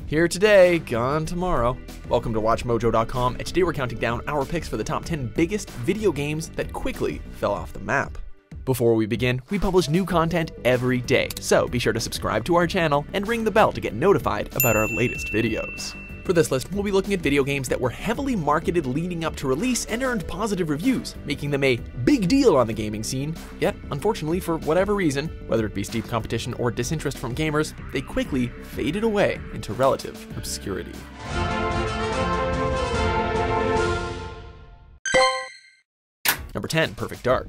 Here today, gone tomorrow. Welcome to WatchMojo.com, and today we're counting down our picks for the top 10 biggest video games that quickly fell off the map. Before we begin, we publish new content every day, so be sure to subscribe to our channel and ring the bell to get notified about our latest videos. For this list, we'll be looking at video games that were heavily marketed leading up to release and earned positive reviews, making them a big deal on the gaming scene. Yet, unfortunately, for whatever reason, whether it be steep competition or disinterest from gamers, they quickly faded away into relative obscurity. Number 10, Perfect Dark.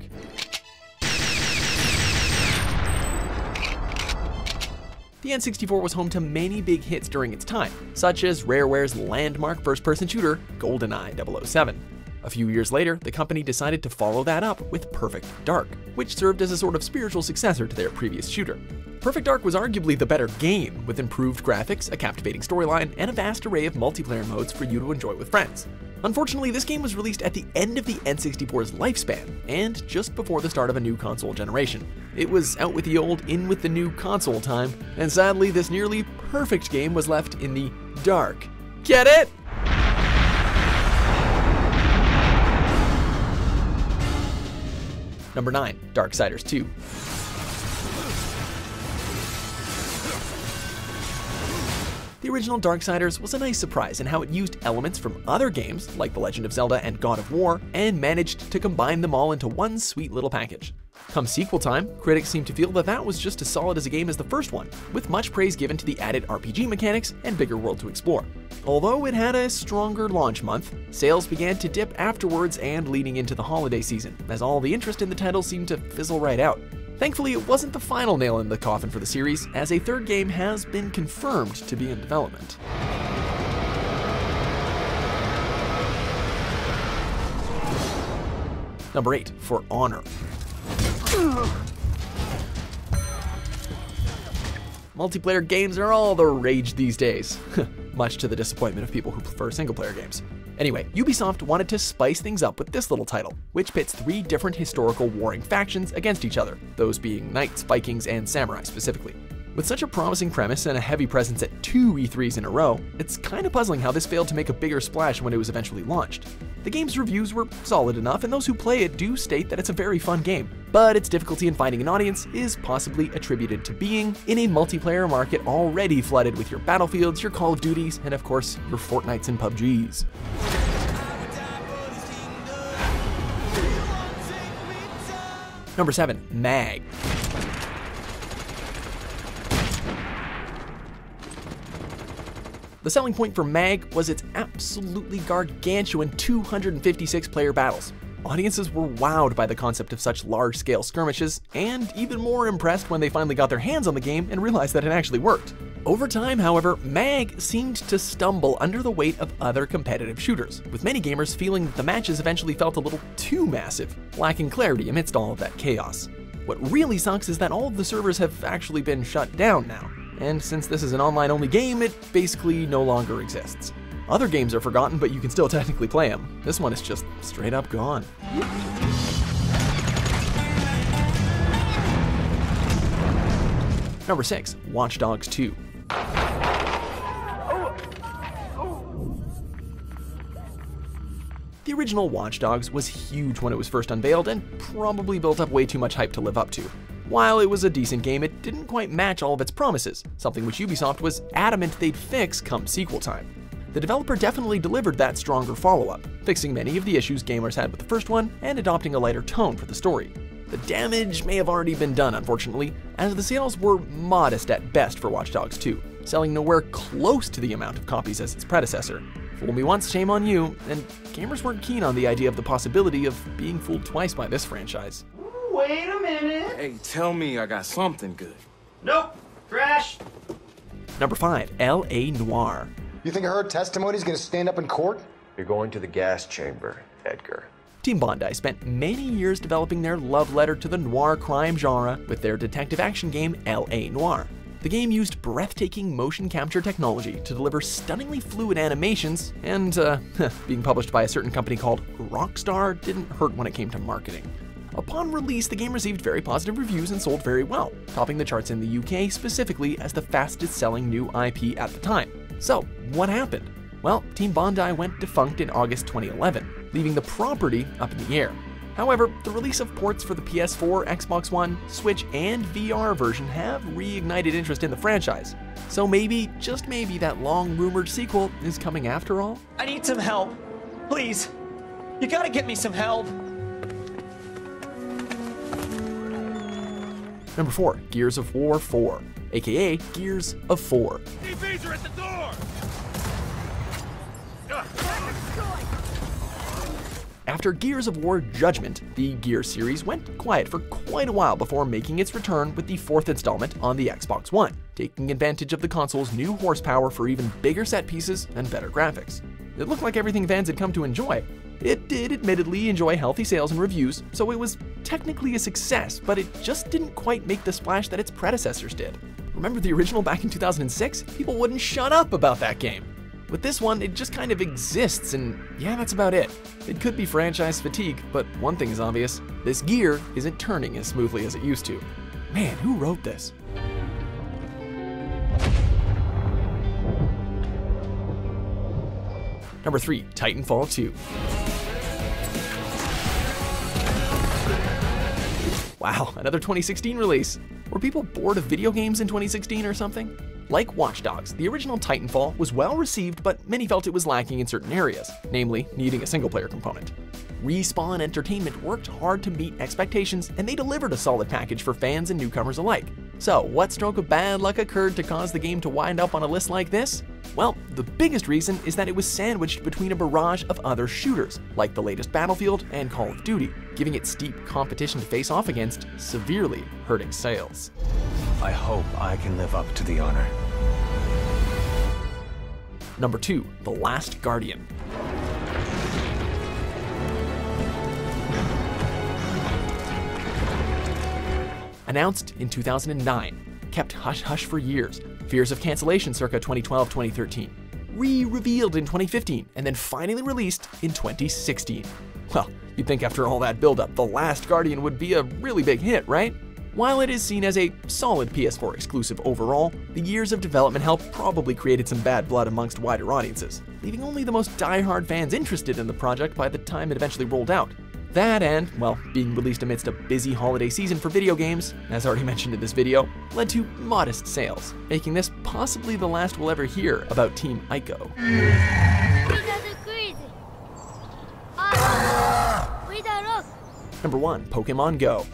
The N64 was home to many big hits during its time, such as Rareware's landmark first-person shooter, GoldenEye 007. A few years later, the company decided to follow that up with Perfect Dark, which served as a sort of spiritual successor to their previous shooter. Perfect Dark was arguably the better game, with improved graphics, a captivating storyline, and a vast array of multiplayer modes for you to enjoy with friends. Unfortunately, this game was released at the end of the N64's lifespan, and just before the start of a new console generation. It was out with the old, in with the new console time, and sadly, this nearly perfect game was left in the dark. Get it? Number 9, Darksiders II. The original Darksiders was a nice surprise in how it used elements from other games, like The Legend of Zelda and God of War, and managed to combine them all into one sweet little package. Come sequel time, critics seem to feel that that was just as solid as a game as the first one, with much praise given to the added RPG mechanics and bigger world to explore. Although it had a stronger launch month, sales began to dip afterwards and leading into the holiday season, as all the interest in the title seemed to fizzle right out. Thankfully, it wasn't the final nail in the coffin for the series, as a third game has been confirmed to be in development. Number 8, For Honor. Multiplayer games are all the rage these days, much to the disappointment of people who prefer single-player games. Anyway, Ubisoft wanted to spice things up with this little title, which pits 3 different historical warring factions against each other, those being knights, Vikings, and samurai specifically. With such a promising premise and a heavy presence at 2 E3s in a row, it's kind of puzzling how this failed to make a bigger splash when it was eventually launched. The game's reviews were solid enough, and those who play it do state that it's a very fun game, but its difficulty in finding an audience is possibly attributed to being in a multiplayer market already flooded with your Battlefields, your Call of Duties, and of course, your Fortnites and PUBGs. Number 7, Mag. The selling point for Mag was its absolutely gargantuan 256-player battles. Audiences were wowed by the concept of such large-scale skirmishes, and even more impressed when they finally got their hands on the game and realized that it actually worked. Over time, however, Mag seemed to stumble under the weight of other competitive shooters, with many gamers feeling that the matches eventually felt a little too massive, lacking clarity amidst all of that chaos. What really sucks is that all of the servers have actually been shut down now, and since this is an online-only game, it basically no longer exists. Other games are forgotten, but you can still technically play them. This one is just straight up gone. Number 6, Watch Dogs 2. The original Watch Dogs was huge when it was first unveiled and probably built up way too much hype to live up to. While it was a decent game, it didn't quite match all of its promises, something which Ubisoft was adamant they'd fix come sequel time. The developer definitely delivered that stronger follow-up, fixing many of the issues gamers had with the first one and adopting a lighter tone for the story. The damage may have already been done, unfortunately, as the sales were modest at best for Watch Dogs 2, selling nowhere close to the amount of copies as its predecessor. Fool me once, shame on you, and gamers weren't keen on the idea of the possibility of being fooled twice by this franchise. Wait a minute. Hey, tell me I got something good. Nope. Trash. Number 5, L.A. Noire. You think her testimony is going to stand up in court? You're going to the gas chamber, Edgar. Team Bondi spent many years developing their love letter to the noir crime genre with their detective action game L.A. Noire. The game used breathtaking motion capture technology to deliver stunningly fluid animations, and being published by a certain company called Rockstar didn't hurt when it came to marketing. Upon release, the game received very positive reviews and sold very well, topping the charts in the UK specifically as the fastest selling new IP at the time. So, what happened? Well, Team Bondi went defunct in August 2011, leaving the property up in the air. However, the release of ports for the PS4, Xbox One, Switch, and VR version have reignited interest in the franchise. So maybe, just maybe, that long-rumored sequel is coming after all? I need some help. Please. You gotta get me some help. Number 4, Gears of War 4, aka Gears of 4. TVs are at the door! After Gears of War Judgment, the Gears series went quiet for quite a while before making its return with the 4th installment on the Xbox One, taking advantage of the console's new horsepower for even bigger set pieces and better graphics. It looked like everything fans had come to enjoy. It did admittedly enjoy healthy sales and reviews, so it was technically a success, but it just didn't quite make the splash that its predecessors did. Remember the original back in 2006? People wouldn't shut up about that game. With this one, it just kind of exists, and yeah, that's about it. It could be franchise fatigue, but one thing is obvious: this gear isn't turning as smoothly as it used to. Man, who wrote this? Number 3, Titanfall 2. Wow, another 2016 release. Were people bored of video games in 2016 or something? Like Watch Dogs, the original Titanfall was well received, but many felt it was lacking in certain areas, namely needing a single-player component. Respawn Entertainment worked hard to meet expectations, and they delivered a solid package for fans and newcomers alike. So, what stroke of bad luck occurred to cause the game to wind up on a list like this? Well, the biggest reason is that it was sandwiched between a barrage of other shooters, like the latest Battlefield and Call of Duty, giving it steep competition to face off against, severely hurting sales. I hope I can live up to the honor. Number 2, The Last Guardian. Announced in 2009, kept hush-hush for years, fears of cancellation circa 2012-2013, re-revealed in 2015, and then finally released in 2016. Well, you'd think after all that build-up, The Last Guardian would be a really big hit, right? While it is seen as a solid PS4 exclusive overall, the years of development hell probably created some bad blood amongst wider audiences, leaving only the most die-hard fans interested in the project by the time it eventually rolled out. That and, well, being released amidst a busy holiday season for video games, as already mentioned in this video, led to modest sales, making this possibly the last we'll ever hear about Team Ico. Number 1, Pokemon Go.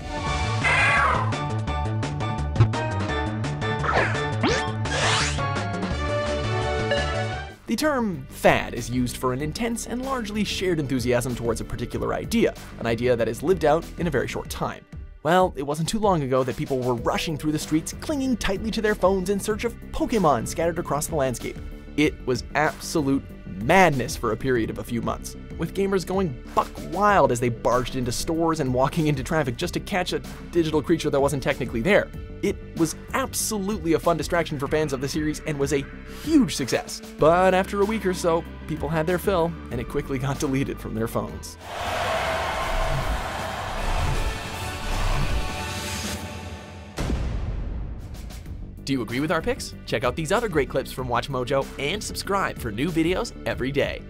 The term fad is used for an intense and largely shared enthusiasm towards a particular idea, an idea that is lived out in a very short time. Well, it wasn't too long ago that people were rushing through the streets, clinging tightly to their phones in search of Pokemon scattered across the landscape. It was absolute madness for a period of a few months, with gamers going buck wild as they barged into stores and walking into traffic just to catch a digital creature that wasn't technically there. It was absolutely a fun distraction for fans of the series and was a huge success. But after a week or so, people had their fill, and it quickly got deleted from their phones. Do you agree with our picks? Check out these other great clips from WatchMojo and subscribe for new videos every day.